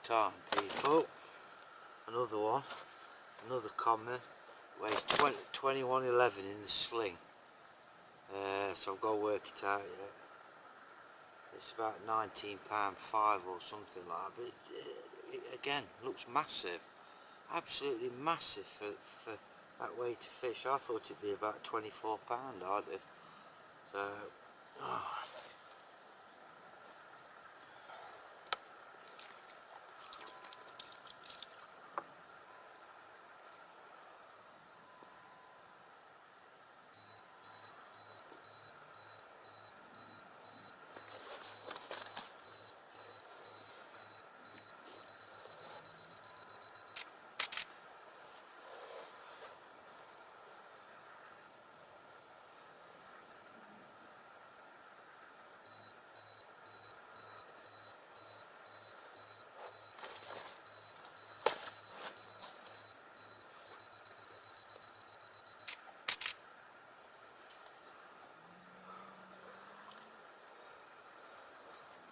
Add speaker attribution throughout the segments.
Speaker 1: time, people. Another one, another common, weighs 21.11 in the sling. So I've got to work it out yet. It's about £19.5 or something like that, but it again looks massive, absolutely massive for that weight of fish. I thought it'd be about £24, I did. So, oh.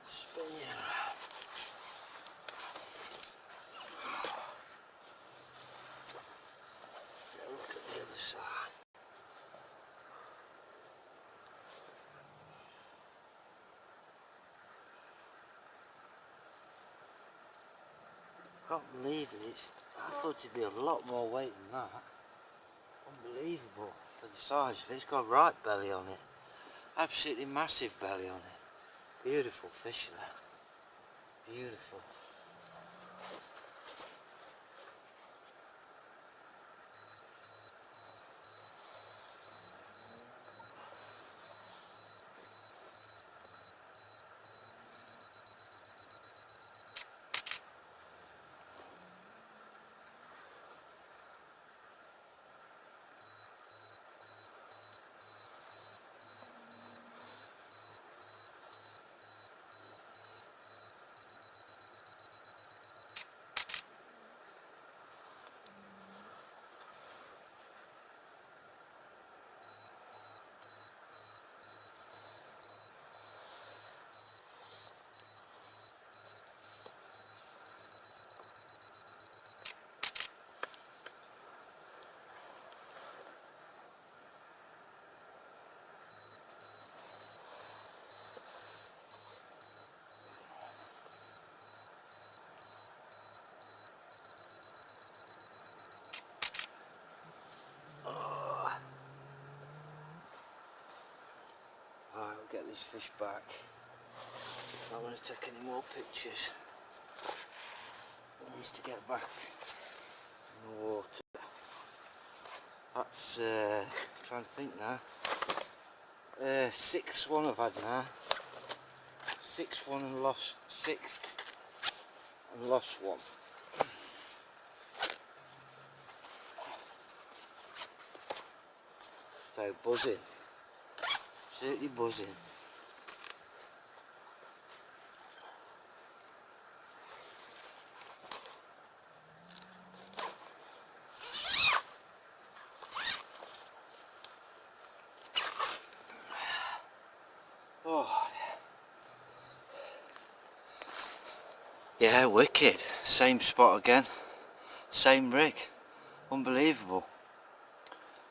Speaker 1: Spin you around. Get a look at the other side. Can't believe it. I thought it'd be a lot more weight than that. Unbelievable for the size of it. It's got a right belly on it. Absolutely massive belly on it. Beautiful fish there. Beautiful. Right, we'll get this fish back. I don't want to take any more pictures. It needs to get back in the water. That's, trying to think now. Sixth one I've had now. Sixth one and lost, sixth and lost one. So buzzing. Absolutely buzzing. Oh. Yeah, wicked. Same spot again. Same rig. Unbelievable.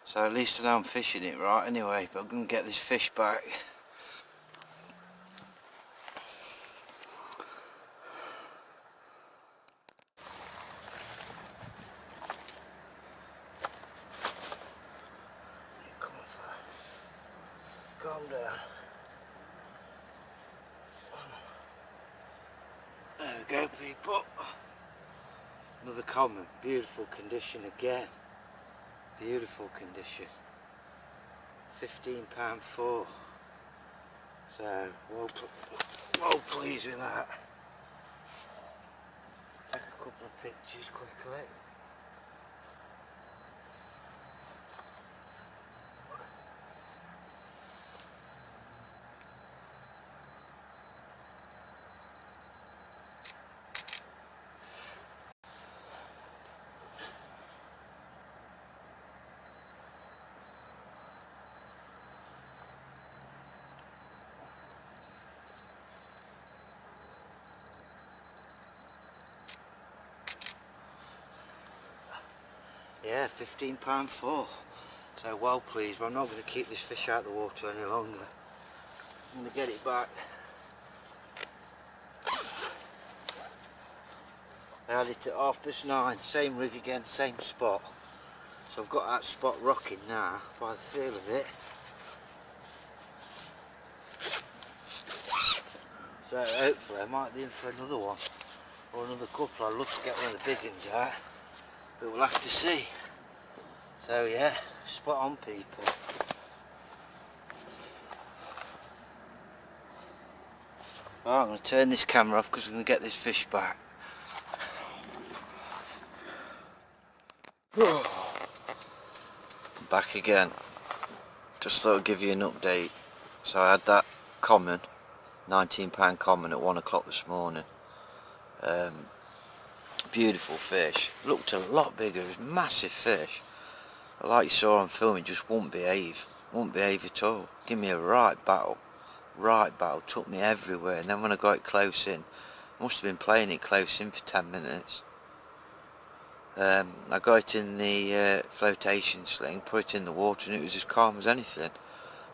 Speaker 1: So at least I know I'm fishing it right anyway, but I'm going to get this fish back. Come on, fella. Calm down. There we go, people. Another common. Beautiful condition again. Beautiful condition. £15.4. So well pleased with that. Take a couple of pictures quickly. yeah, £15 4. So well pleased, but I'm not going to keep this fish out of the water any longer. I'm going to get it back. I had it at 9:30, same rig again, same spot. So I've got that spot rocking now, by the feel of it. So hopefully I might be in for another one, or another couple. I'd love to get one of the big ones out, but we'll have to see. So yeah, spot on people. Right, I'm going to turn this camera off because I'm going to get this fish back. Back again. Just thought I'd give you an update. So I had that common, £19 common at 1 o'clock this morning. Beautiful fish. Looked a lot bigger. It was massive fish. Like you saw on film, it just wouldn't behave. Wouldn't behave at all. Give me a right battle. Right battle. Took me everywhere. And then when I got it close in, must have been playing it close in for 10 minutes. I got it in the flotation sling, put it in the water, and it was as calm as anything.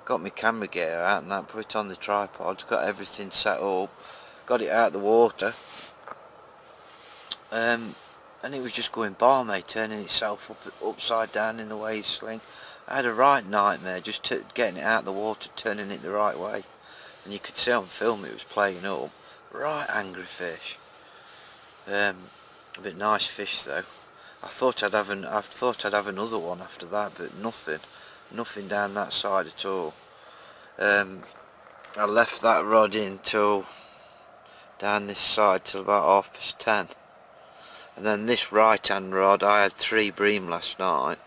Speaker 1: Got my camera gear out and that, put it on the tripod, got everything set up, got it out of the water, and it was just going balmy, turning itself upside down in the wave sling. I had a right nightmare just getting it out of the water, turning it the right way, and you could see on film it was playing up. Right angry fish. A bit nice fish though. I thought I'd have another one after that, but nothing down that side at all. I left that rod in till down this side till about 10:30, and then this right hand rod, I had 3 bream last night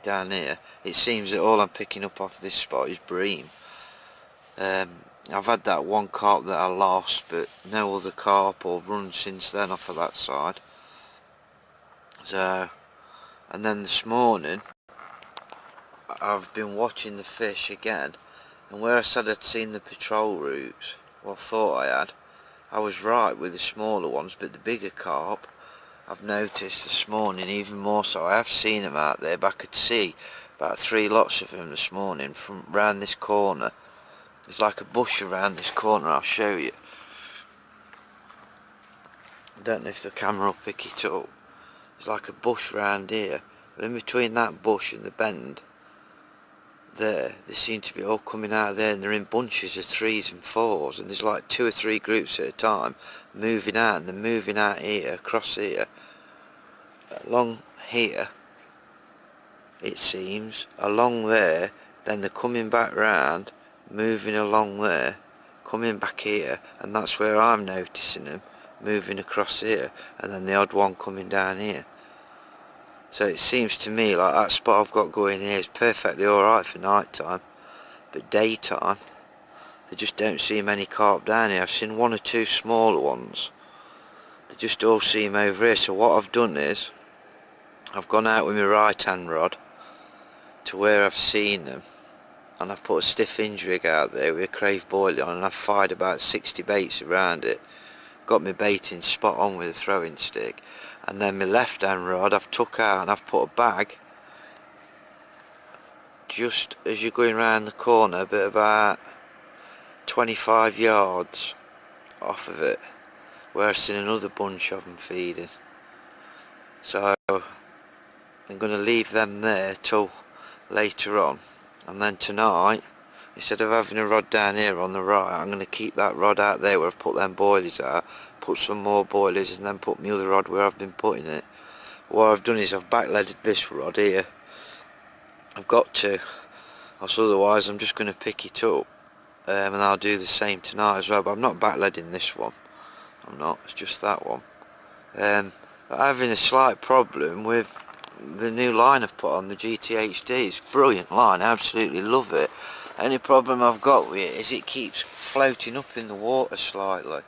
Speaker 1: down here. It seems that all I'm picking up off this spot is bream. I've had that one carp that I lost, but no other carp or run since then off of that side. So, and then this morning I've been watching the fish again, and where I said I'd seen the patrol routes, well, thought I had, I was right with the smaller ones, but the bigger carp I've noticed this morning even more so. I have seen them out there, but I could see about 3 lots of them this morning from round this corner. There's like a bush around this corner, I'll show you. I don't know if the camera will pick it up. There's like a bush round here, but in between that bush and the bend there, they seem to be all coming out of there, and they're in bunches of 3s and 4s, and there's like 2 or 3 groups at a time moving out, and they're moving out here, across here, along here, it seems, along there, then they're coming back round, moving along there, coming back here, and that's where I'm noticing them, moving across here, and then the odd one coming down here. So it seems to me like that spot I've got going here is perfectly alright for night time, but daytime they just don't seem any carp down here. I've seen 1 or 2 smaller ones, they just all seem over here. So what I've done is I've gone out with my right hand rod to where I've seen them, and I've put a stiff hinge rig out there with a crave boilie on, and I've fired about 60 baits around it, got my baiting spot on with a throwing stick. And then my left hand rod I've took out and I've put a bag just as you're going round the corner, but about 25 yards off of it, where I've seen another bunch of them feeding. So I'm going to leave them there till later on, and then tonight, instead of having a rod down here on the right, I'm going to keep that rod out there where I've put them boilies out, put some more boilies, and then put my other rod where I've been putting it. What I've done is I've backleaded this rod here. I've got to, else otherwise I'm just going to pick it up, and I'll do the same tonight as well, but I'm not backleading this one. I'm not, it's just that one. I'm having a slight problem with the new line I've put on, the GTHD. It's a brilliant line, I absolutely love it. Only problem I've got with it is it keeps floating up in the water slightly,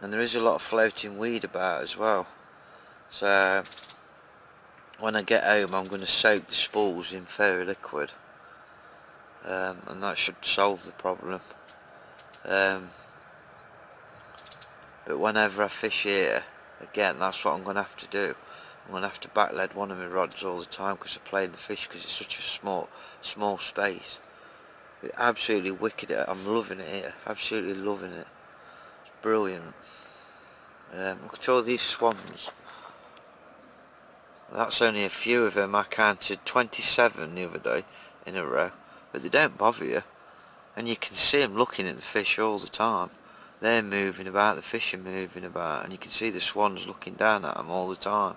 Speaker 1: and there is a lot of floating weed about as well. So when I get home I'm going to soak the spools in fairy liquid, and that should solve the problem. But whenever I fish here, again, that's what I'm going to have to do. I'm going to have to back lead one of my rods all the time because I play the fish because it's such a small space. It's absolutely wicked. I'm loving it here, absolutely loving it. It's brilliant. Look at all these swans. That's only a few of them. I counted 27 the other day in a row, but they don't bother you, and you can see them looking at the fish all the time. They're moving about, the fish are moving about, and you can see the swans looking down at them all the time.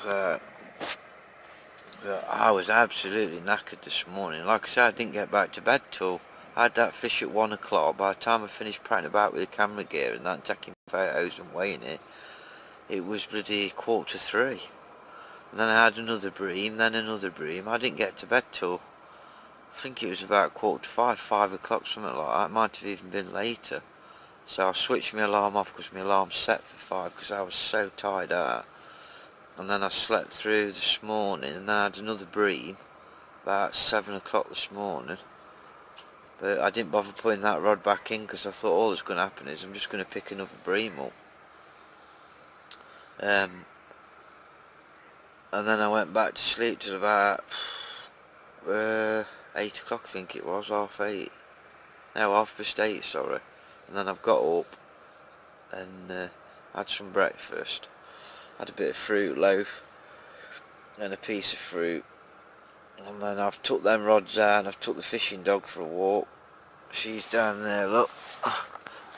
Speaker 1: So, I was absolutely knackered this morning. Like I said, I didn't get back to bed till I had that fish at 1 o'clock. By the time I finished prattling about with the camera gear and that, and taking photos and weighing it, it was bloody 2:45. And then I had another bream, then another bream. I didn't get to bed till, I think it was about 4:45, 5 o'clock, something like that. It might have even been later. So I switched my alarm off because my alarm's set for 5 because I was so tired out. And then I slept through this morning, and then I had another bream about 7 o'clock this morning. But I didn't bother putting that rod back in because I thought all that's going to happen is I'm just going to pick another bream up. And then I went back to sleep till about 8 o'clock, I think it was, 8:30. No, 8:30, sorry. And then I've got up and had some breakfast. Had a bit of fruit loaf and a piece of fruit. And then I've took them rods out and I've took the fishing dog for a walk. She's down there, look.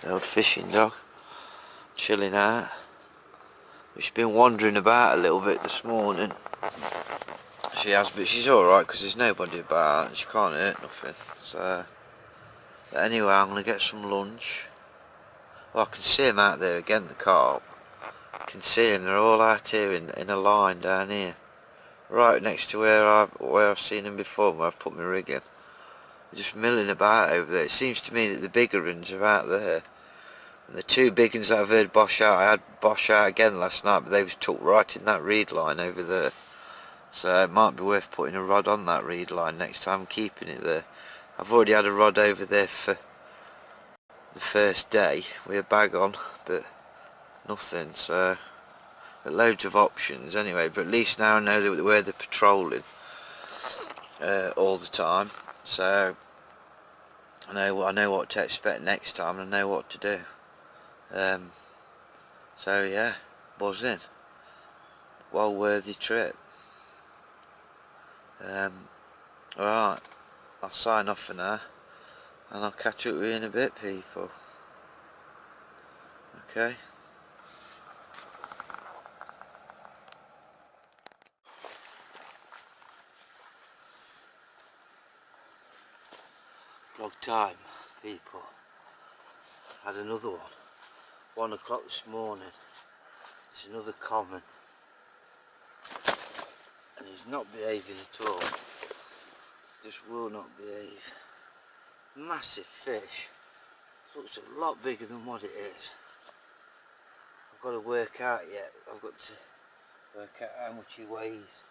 Speaker 1: The old fishing dog. Chilling out. She's been wandering about a little bit this morning. She has, but she's alright because there's nobody about and she can't hurt nothing. So, but anyway, I'm going to get some lunch. Well, I can see them out there again, the carp. I can see them, they're all out here in a line down here. Right next to where I've seen them before, where I've put my rig in. They're just milling about over there. It seems to me that the bigger ones are out there. And the two big ones that I've heard bosh out, I had bosh out again last night, but they was tucked right in that reed line over there. So it might be worth putting a rod on that reed line next time, keeping it there. I've already had a rod over there for the first day with a bag on, but nothing, so loads of options anyway. But at least now I know that where they're patrolling all the time, so I know what to expect next time and I know what to do. So yeah, buzzing. Well worthy trip. Alright, I'll sign off for now and I'll catch up with you in a bit, people. Okay. Vlog time, people. Had another one. 1 o'clock this morning. It's another common. And he's not behaving at all. Just will not behave. Massive fish. Looks a lot bigger than what it is. I've got to work out yet. I've got to work out how much he weighs.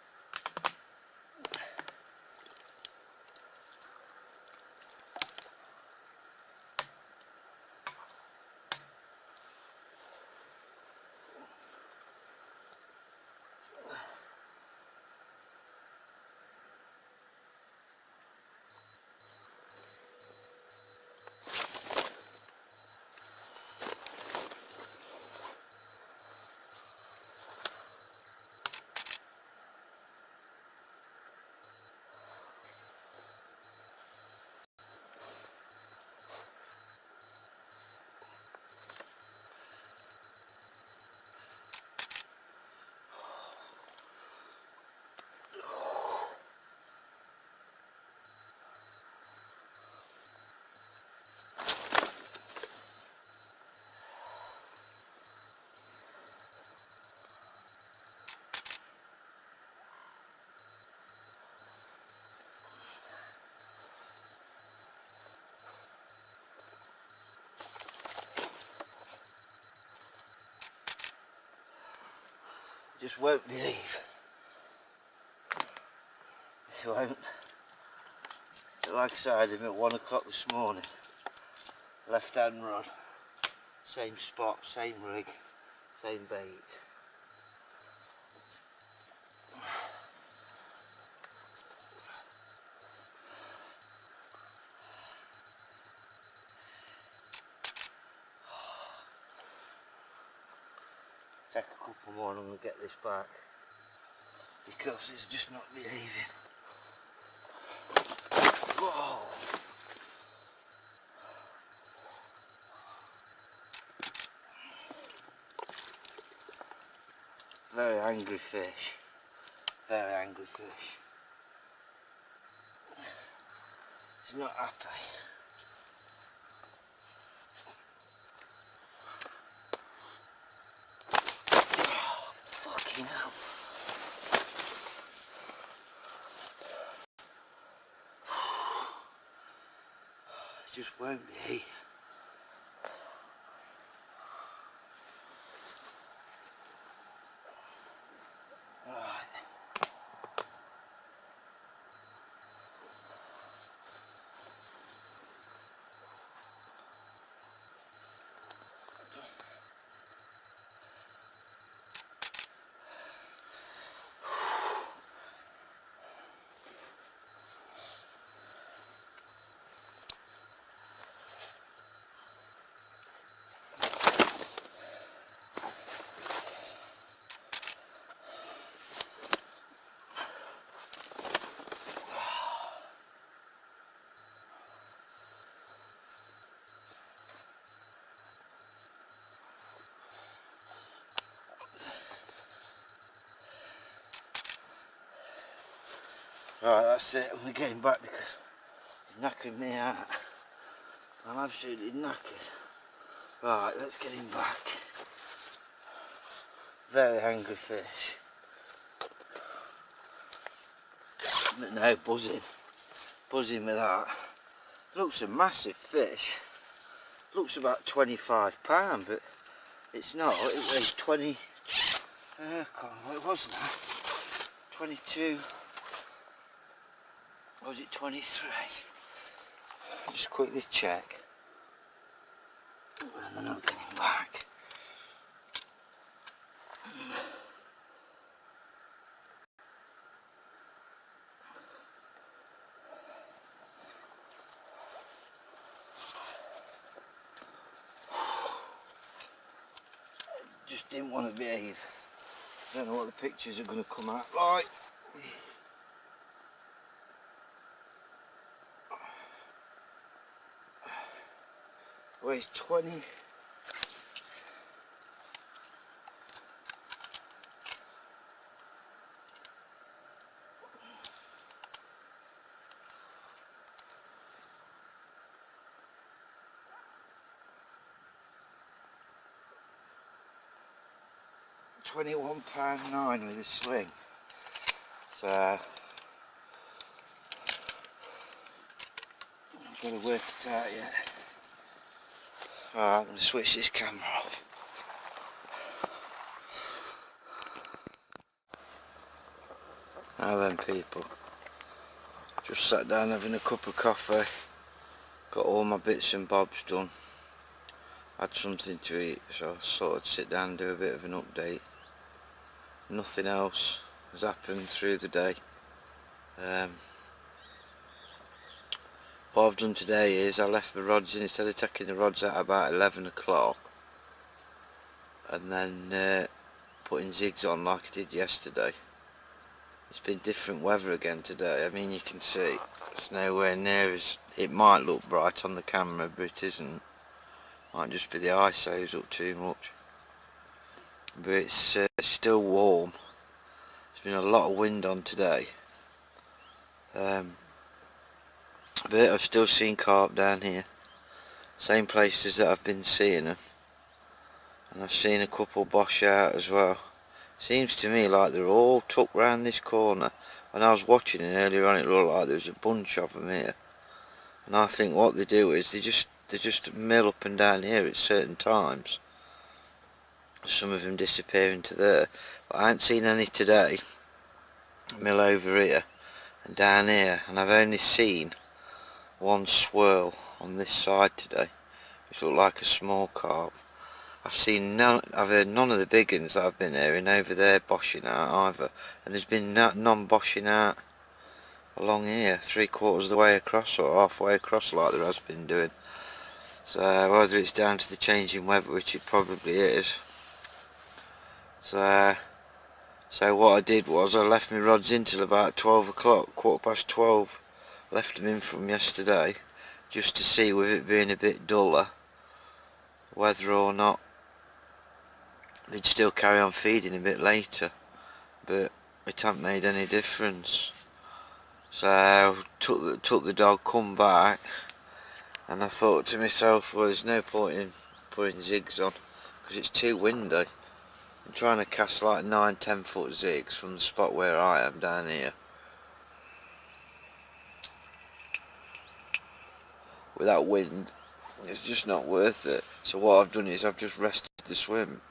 Speaker 1: Just won't behave. He won't. Like I said, I had him at 1 o'clock this morning. Left hand rod. Same spot, same rig, same bait. take a couple more and I'm going to get this back because it's just not behaving. Whoa! Very angry fish. Very angry fish. He's not happy. Oh, fucking hell. It just won't behave. Right, that's it. I'm getting back because he's knackered me out. I'm absolutely knackered. Right, let's get him back. Very angry fish. But no, buzzing. Buzzing with that. Looks a massive fish. Looks about £25, but it's not. It weighs 20. I can't remember what it was now. 22. Or was it 23? Just quickly check. And then I'm getting back. Just didn't want to behave. Don't know what the pictures are going to come out like. Weighs 20. £21.9 with a sling. So I've got to work it out yet. Alright, I'm going to switch this camera off. Now then people, just sat down having a cup of coffee, got all my bits and bobs done, had something to eat, so I thought I'd sit down and do a bit of an update. Nothing else has happened through the day. What I've done today is I left the rods in, instead of taking the rods out about 11 o'clock and then putting zigs on like I did yesterday. It's been different weather again today. I mean, you can see it's nowhere near as, it might look bright on the camera but it isn't. Might just be the ISO's up too much, but it's still warm. There's been a lot of wind on today, but I've still seen carp down here, same places that I've been seeing them, and I've seen a couple bosh out as well. Seems to me like they're all tucked round this corner. When I was watching it earlier on, it looked like there was a bunch of them here, and I think what they do is they just mill up and down here at certain times. Some of them disappear into there, but I ain't seen any today. Mill over here and down here, and I've only seen one swirl on this side today, which looked like a small carp. I've heard none of the big ones that I've been hearing over there boshing out either, and there's been none boshing out along here, 3/4 of the way across or halfway across like there has been doing. So whether it's down to the changing weather, which it probably is, So what I did was I left my rods in till about 12 o'clock, 12:15. Left them in from yesterday, just to see, with it being a bit duller, whether or not they'd still carry on feeding a bit later. But it hasn't made any difference. So took the dog, come back, and I thought to myself, well, there's no point in putting zigs on because it's too windy. I'm trying to cast like 9-10 foot zigs from the spot where I am down here. Without wind, it's just not worth it. So what I've done is I've just rested the swim,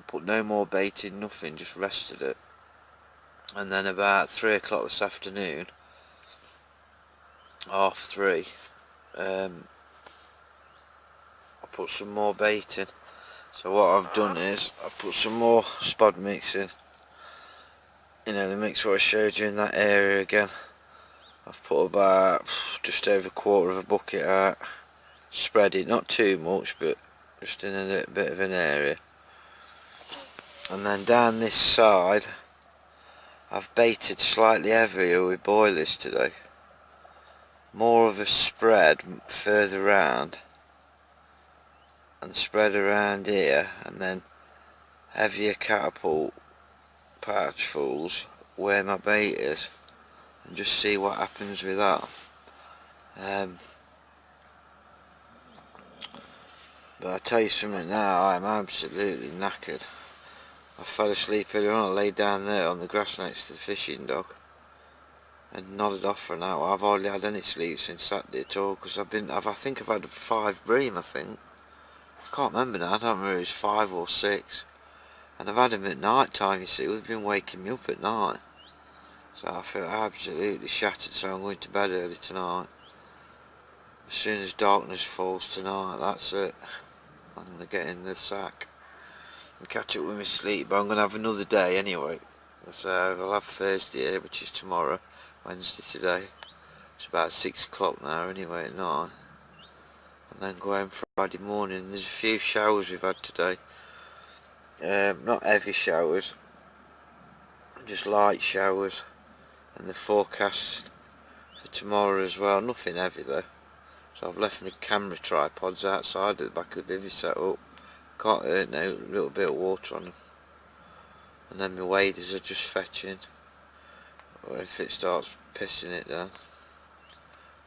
Speaker 1: put no more bait in, nothing, just rested it. And then about 3 o'clock this afternoon, 3:30, I put some more bait in. So what I've done is I've put some more spod mix in. You know, the mix what I showed you in that area again. I've put about just over a quarter of a bucket out. Spread it, not too much, but just in a little bit of an area. And then down this side, I've baited slightly heavier with boilies today. More of a spread further round, and spread around here, and then heavier catapult pouchfuls where my bait is, and just see what happens with that. But I tell you something now, I'm absolutely knackered. I fell asleep earlier on. I lay down there on the grass next to the fishing dog and nodded off for an hour. I've hardly had any sleep since Saturday at all, because I think I've had 5 bream, I think. I can't remember now, I don't remember if it was 5 or 6. And I've had them at night time, you see. They've been waking me up at night. So I feel absolutely shattered, so I'm going to bed early tonight. As soon as darkness falls tonight, that's it. I'm going to get in the sack and catch up with my sleep, but I'm going to have another day anyway. So I'll have Thursday here, which is tomorrow, Wednesday today. It's about 6 o'clock now anyway at night. And then go home Friday morning. There's a few showers we've had today. Not heavy showers, just light showers. And the forecast for tomorrow as well, nothing heavy though. So I've left my camera tripods outside at the back of the bivvy set up. Can't hurt now, a little bit of water on them. And then my waders are just fetching, or if it starts pissing it down.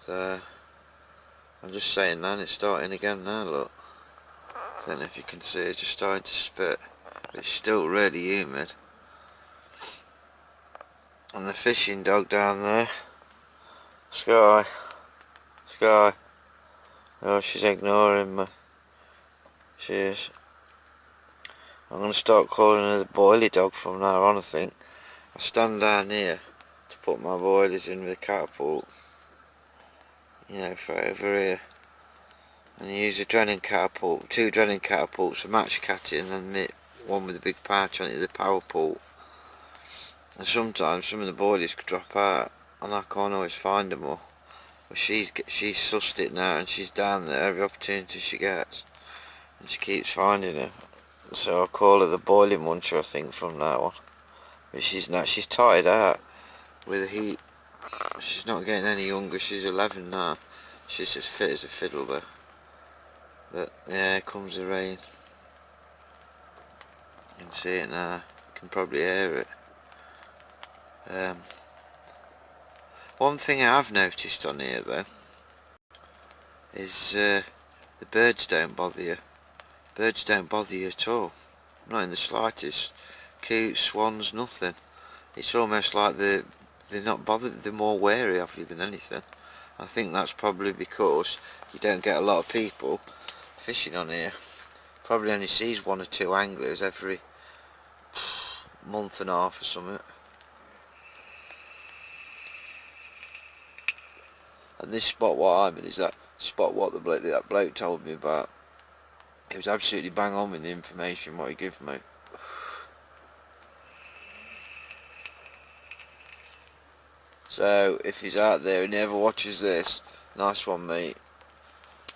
Speaker 1: So I'm just saying that, it's starting again now, look. I don't know if you can see it, just starting to spit. But it's still really humid. And the fishing dog down there, Sky, oh, she's ignoring me. She is. I'm going to start calling her the boilie dog from now on, I think. I stand down here to put my boilies in with a catapult, you know, for over here. And you use a Drennan catapult, 2 Drennan catapults, a match catting, and one with a big pouch on it, the power pult. And sometimes some of the boilies could drop out, and I can't always find them all. But she's sussed it now, and she's down there every opportunity she gets, and she keeps finding it. So I'll call her the boiling muncher, I think, from now on. But she's tired out with the heat. She's not getting any younger. She's 11 now. She's as fit as a fiddle though. But yeah, here comes the rain. You can see it now. You can probably hear it. One thing I have noticed on here though is the birds don't bother you. Birds don't bother you at all, not in the slightest. Coots, swans, nothing. It's almost like they're not bothered, they're more wary of you than anything. I think that's probably because you don't get a lot of people fishing on here. Probably only sees 1 or 2 anglers every month and a half or something. And this spot what I'm in is that spot what that bloke told me about. He was absolutely bang on with the information what he gave me. So if he's out there and he ever watches this, nice one mate.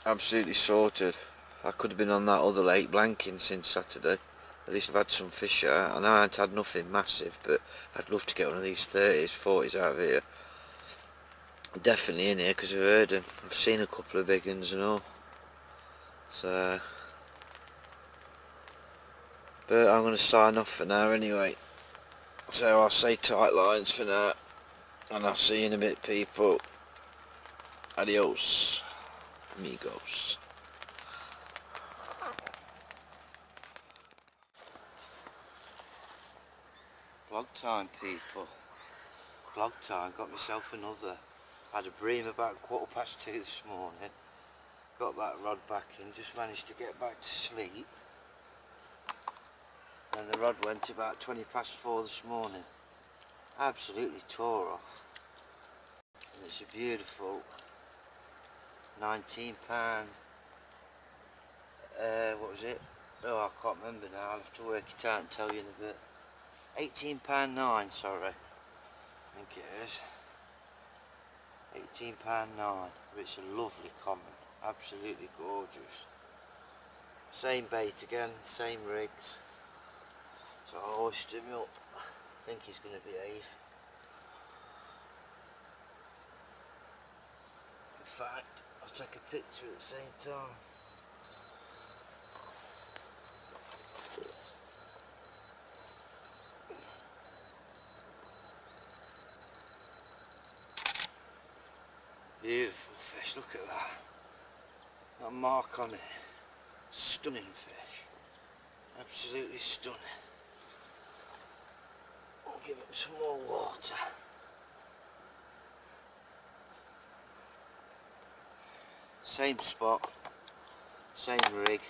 Speaker 1: Absolutely sorted. I could have been on that other lake blanking since Saturday. At least I've had some fish out. I know I haven't had nothing massive, but I'd love to get one of these 30s, 40s out of here. Definitely in here because I've heard them. I've seen a couple of big ones and all. So, but I'm going to sign off for now anyway. So I'll say tight lines for now. And I'll see you in a bit, people. Adios, amigos. Vlog time, people. Vlog time. Got myself another. Had a bream about 2:15 this morning. Got that rod back in. Just managed to get back to sleep. And the rod went about 4:20 this morning. Absolutely tore off. And it's a beautiful £19. What was it? Oh, I can't remember now. I'll have to work it out and tell you in a bit. £18.9, sorry. I think it is. £18.9. But it's a lovely common. Absolutely gorgeous. Same bait again, same rigs. So I'll hoist him up. I think he's going to behave. In fact, I'll take a picture at the same time. Beautiful fish, look at that. Got a mark on it. Stunning fish. Absolutely stunning. I'll give him some more water. Same spot, same rig,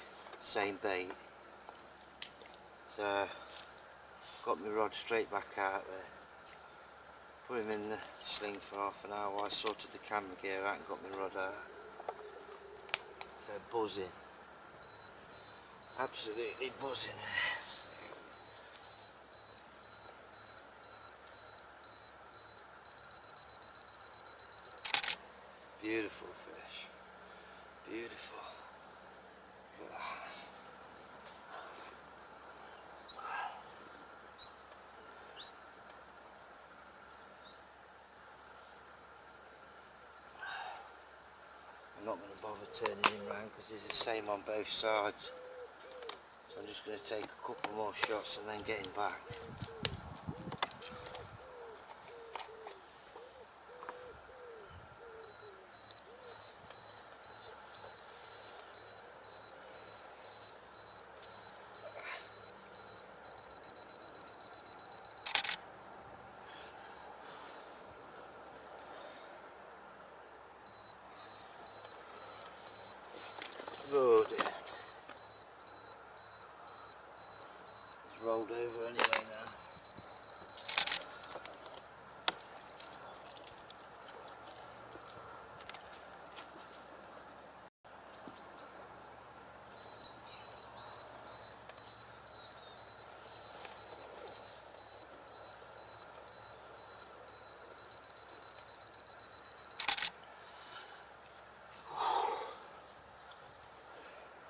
Speaker 1: same bait. So, got my rod straight back out there. Put him in the sling for half an hour while I sorted the camera gear out and got my rod out. So buzzing. Absolutely buzzing. Beautiful fish. Beautiful. Look at that. I'm not going to bother turning him round because it's the same on both sides. So I'm just going to take a couple more shots and then get him back. Oh dear. He's rolled over anyway now.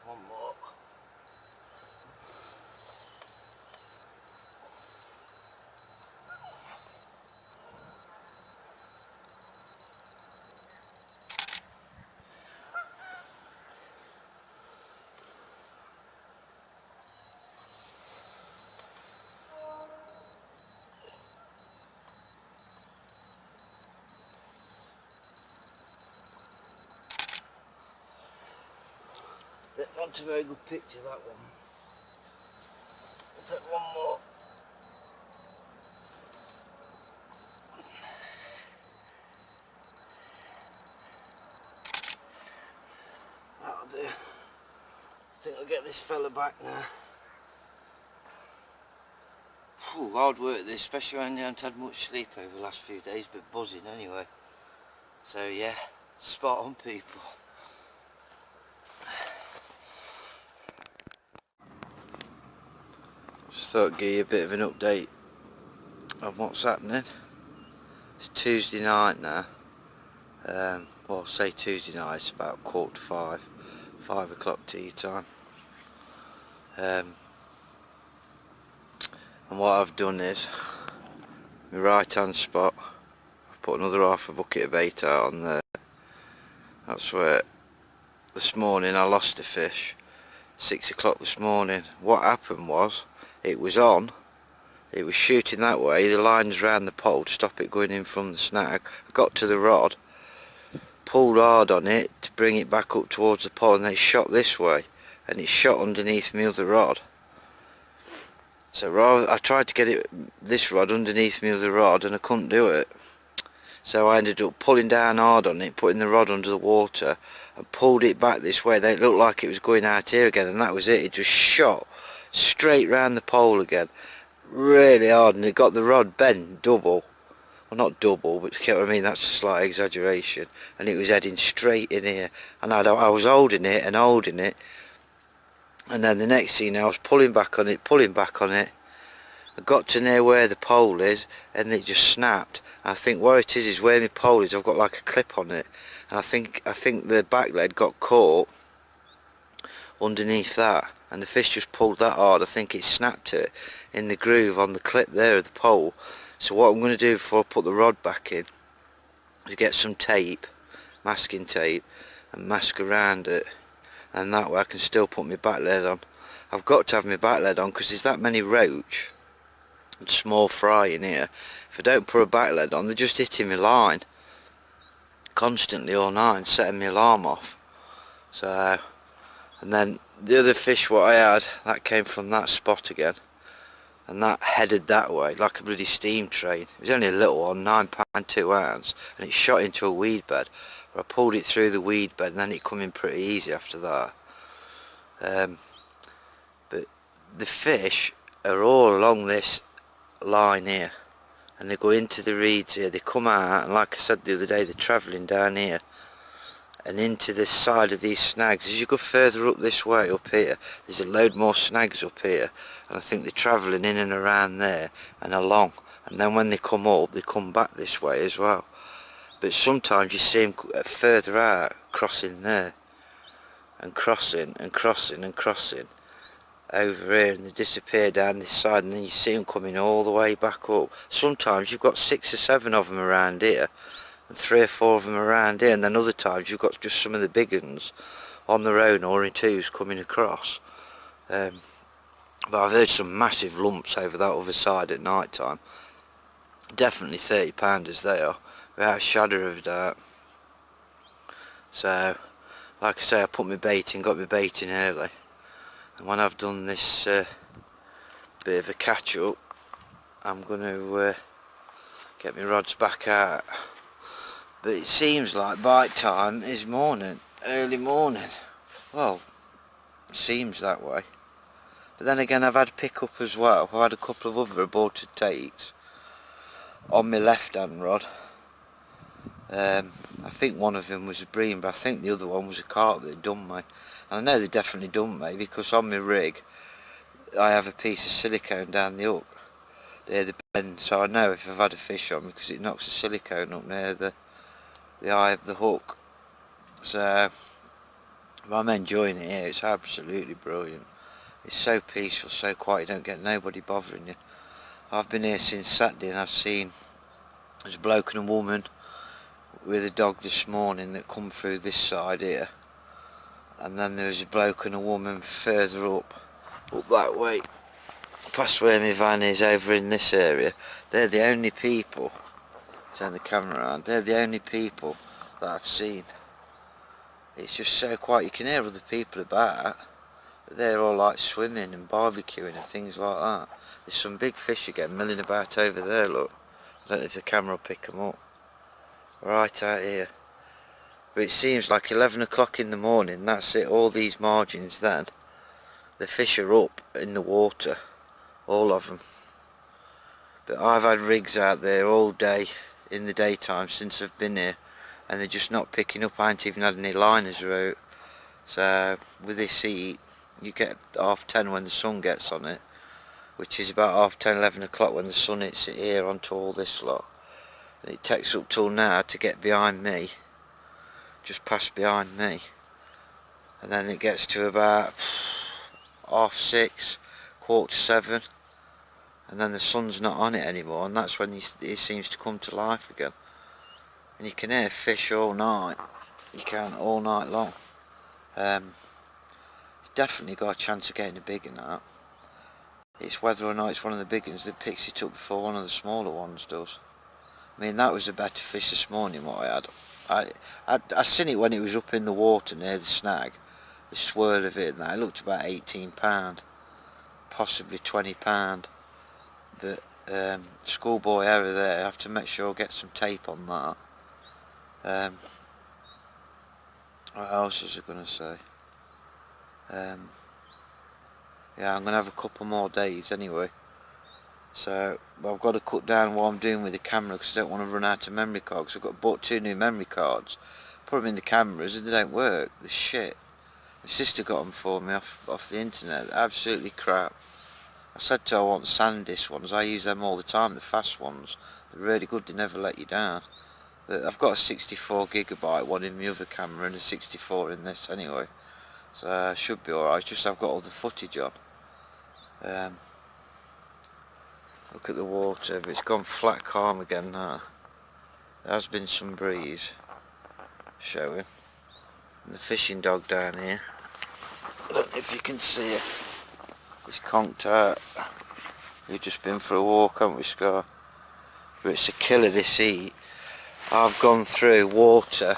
Speaker 1: One more. Not a very good picture, that one. I'll take one more. That'll do. I think I'll get this fella back now. Phew, hard work this, especially when I haven't had much sleep over the last few days, but buzzing anyway. So yeah, spot on, people. Just thought I'd give you a bit of an update on what's happening. It's Tuesday night now. Well, say Tuesday night, it's about 4:45, 5 o'clock tea time. And what I've done is, my right hand spot, I've put another half a bucket of bait out on there. That's where this morning I lost a fish, 6 o'clock this morning. What happened was, it was on, it was shooting that way, the line's round the pole to stop it going in from the snag. I got to the rod, pulled hard on it to bring it back up towards the pole, and they shot this way, and it shot underneath my other rod. So I tried to get this rod underneath my other rod, and I couldn't do it. So I ended up pulling down hard on it, putting the rod under the water, and pulled it back this way. Then it looked like it was going out here again, and that was it. It just shot straight round the pole again, really hard, and it got the rod bent double. Well, not double, but you get what I mean, that's a slight exaggeration. And it was heading straight in here, and I was holding it and holding it, and then the next thing I was pulling back on it. I got to near where the pole is, and it just snapped. I think what it is where my pole is, I've got like a clip on it, and I think the back leg got caught underneath that, and the fish just pulled that hard. I think it snapped it in the groove on the clip there of the pole. So what I'm going to do before I put the rod back in is get some tape, masking tape, and mask around it, and that way I can still put my back lead on. I've got to have my back lead on because there's that many roach and small fry in here. If I don't put a back lead on, they're just hitting my line constantly all night, setting my alarm off. So, and then the other fish what I had, that came from that spot again, and that headed that way like a bloody steam train. It was only a little one, £9 2 ounce, and it shot into a weed bed. I pulled it through the weed bed, and then it come in pretty easy after that. But the fish are all along this line here, and they go into the reeds here. They come out, and like I said the other day, they're travelling down here and into this side of these snags. As you go further up this way, up here, there's a load more snags up here, and I think they're travelling in and around there and along, and then when they come up, they come back this way as well. But sometimes you see them further out, crossing there, and crossing and crossing and crossing over here, and they disappear down this side, and then you see them coming all the way back up. Sometimes you've got 6 or 7 of them around here, and 3 or 4 of them around here, and then other times you've got just some of the big ones on their own or in twos coming across. But I've heard some massive lumps over that other side at night time. Definitely 30 pounders they are, without a shadow of a doubt. So, like I say, I put my bait in, got my bait in early, and when I've done this bit of a catch up, I'm going to get my rods back out. But it seems like bite time is morning, early morning. Well, it seems that way. But then again, I've had pick up as well. I've had a couple of other aborted takes on my left hand rod. I think one of them was a bream, but I think the other one was a carp that had done me. And I know they definitely done me because on my rig I have a piece of silicone down the hook near the bend, so I know if I've had a fish on me because it knocks the silicone up near the eye of the hook. So I'm enjoying it here. It's absolutely brilliant. It's so peaceful, so quiet, you don't get nobody bothering you. I've been here since Saturday, and I've seen there's a bloke and a woman with a dog this morning that come through this side here, and then there's a bloke and a woman further up that way, past where my van is, over in this area. They're the only people, turn the camera around, they're the only people that I've seen. It's just so quiet, you can hear other people about, but they're all like swimming and barbecuing and things like that. There's some big fish again milling about over there, look. I don't know if the camera will pick them up. Right out here. But it seems like 11 o'clock in the morning, that's it, all these margins then. The fish are up in the water, all of them. But I've had rigs out there all day in the daytime since I've been here, and they're just not picking up. I ain't even had any liners out. So with this heat, you get 10:30 when the sun gets on it, which is about 10:30, 11 o'clock when the sun hits it here onto all this lot. And it takes up till now to get behind me, just past behind me, and then it gets to about 6:30, 6:45, and then the sun's not on it anymore, and that's when it seems to come to life again. And you can hear fish all night. You can all night long. It's definitely got a chance of getting a big one out. It's whether or not it's one of the big ones that picks it up before one of the smaller ones does. I mean, that was a better fish this morning what I had. I seen it when it was up in the water near the snag. The swirl of it and that. It looked about £18, possibly £20. But schoolboy error there. I have to make sure I get some tape on that. What else was I going to say? Yeah, I'm going to have a couple more days anyway. So I've got to cut down what I'm doing with the camera because I don't want to run out of memory cards. I've bought 2 new memory cards, put them in the cameras and they don't work. They're shit. My sister got them for me off the internet. They're absolutely crap. I said to her I want SanDisk ones. I use them all the time, the fast ones. They're really good, they never let you down. But I've got a 64GB one in my other camera and a 64 in this anyway. So I should be alright, it's just I've got all the footage on. Look at the water, but it's gone flat calm again now. There has been some breeze showing. And the fishing dog down here, I don't know if you can see it, he's conked out. We've just been for a walk, haven't we, Scar? But it's a killer this heat. I've gone through water,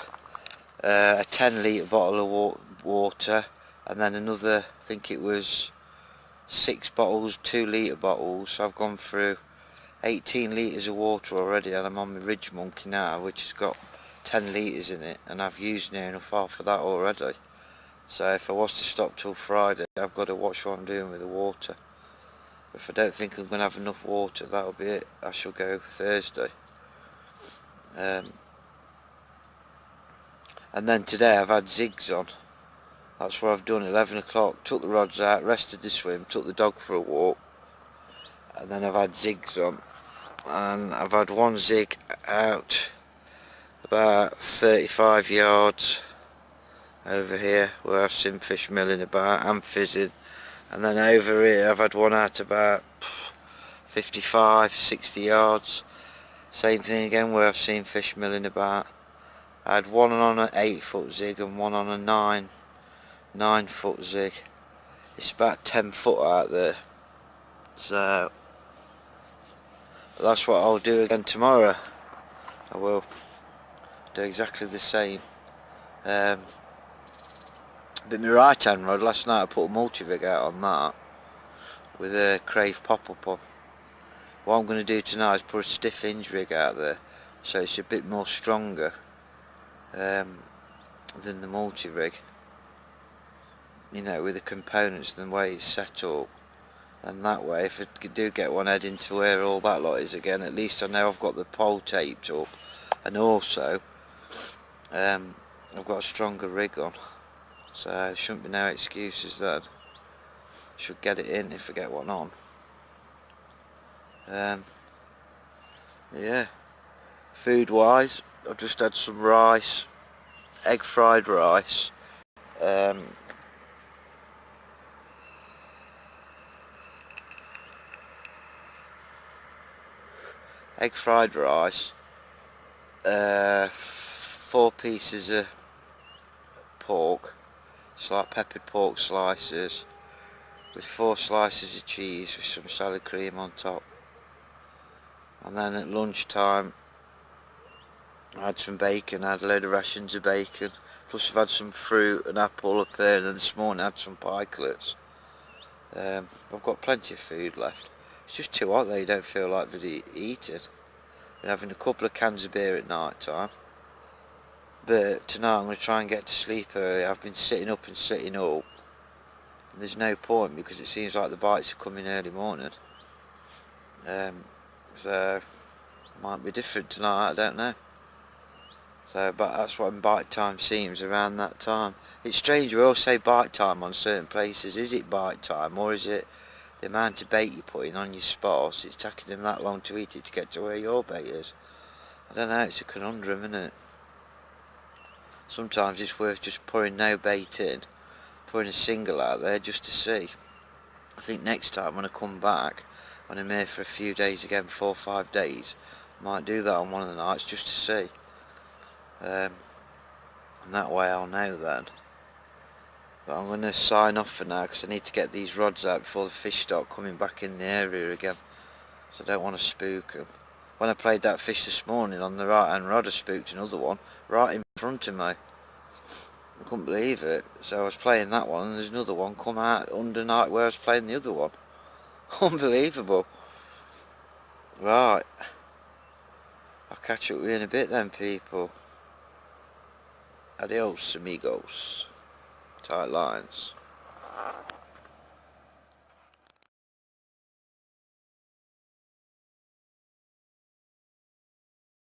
Speaker 1: a 10 litre bottle of water, and then another, I think it was 6 bottles, 2 litre bottles. So I've gone through 18 litres of water already, and I'm on my Ridge Monkey now, which has got 10 litres in it, and I've used near enough half of that already. So if I was to stop till Friday, I've got to watch what I'm doing with the water. If I don't think I'm going to have enough water, that'll be it. I shall go Thursday. And then today I've had zigs on. That's what I've done. 11 o'clock, took the rods out, rested the swim, took the dog for a walk, and then I've had zigs on. And I've had one zig out about 35 yards over here where I've seen fish milling about and fizzing, and then over here I've had one out about 55, 60 yards, same thing again where I've seen fish milling about. I had one on an 8-foot zig and one on a 9-foot zig. It's about 10 foot out there, so that's what I'll do again tomorrow. I will do exactly the same. But my right hand rod, last night I put a multi-rig out on that with a Crave pop-up on. What I'm going to do tonight is put a stiff hinge rig out there, so it's a bit more stronger than the multi-rig, you know, with the components and the way it's set up. And that way, if I do get one heading to where all that lot is again, at least I know I've got the pole taped up, and also I've got a stronger rig on, so there shouldn't be no excuses then. Should get it in if I get one on. Yeah, food wise, I've just had some rice, egg fried rice, egg fried rice, 4 pieces of pork, peppered pork slices, with 4 slices of cheese with some salad cream on top. And then at lunchtime I had some bacon. I had a load of rations of bacon, plus I've had some fruit, an apple up there, and then this morning I had some pikelets. I've got plenty of food left. It's just too hot there, you don't feel like really eating. Been having a couple of cans of beer at night time, but tonight I'm going to try and get to sleep early. I've been sitting up and sitting up, and there's no point because it seems like the bites are coming early morning. So might be different tonight, I don't know. So, but that's what bite time seems around that time. It's strange, we all say bite time on certain places. Is it bite time, or is it the amount of bait you're putting on your spots? It's taking them that long to eat it to get to where your bait is. I don't know, it's a conundrum, isn't it? Sometimes it's worth just pouring no bait in, putting a single out there just to see. I think next time when I come back, when I'm here for a few days again, 4 or 5 days, might do that on one of the nights just to see. And that way I'll know then. But I'm going to sign off for now because I need to get these rods out before the fish start coming back in the area again. So I don't want to spook them. When I played that fish this morning on the right hand rod, I spooked another one right in front of me. I couldn't believe it. So I was playing that one and there's another one come out under night where I was playing the other one. Unbelievable. Right. I'll catch up with you in a bit then, people. Adios, amigos. Tight lines.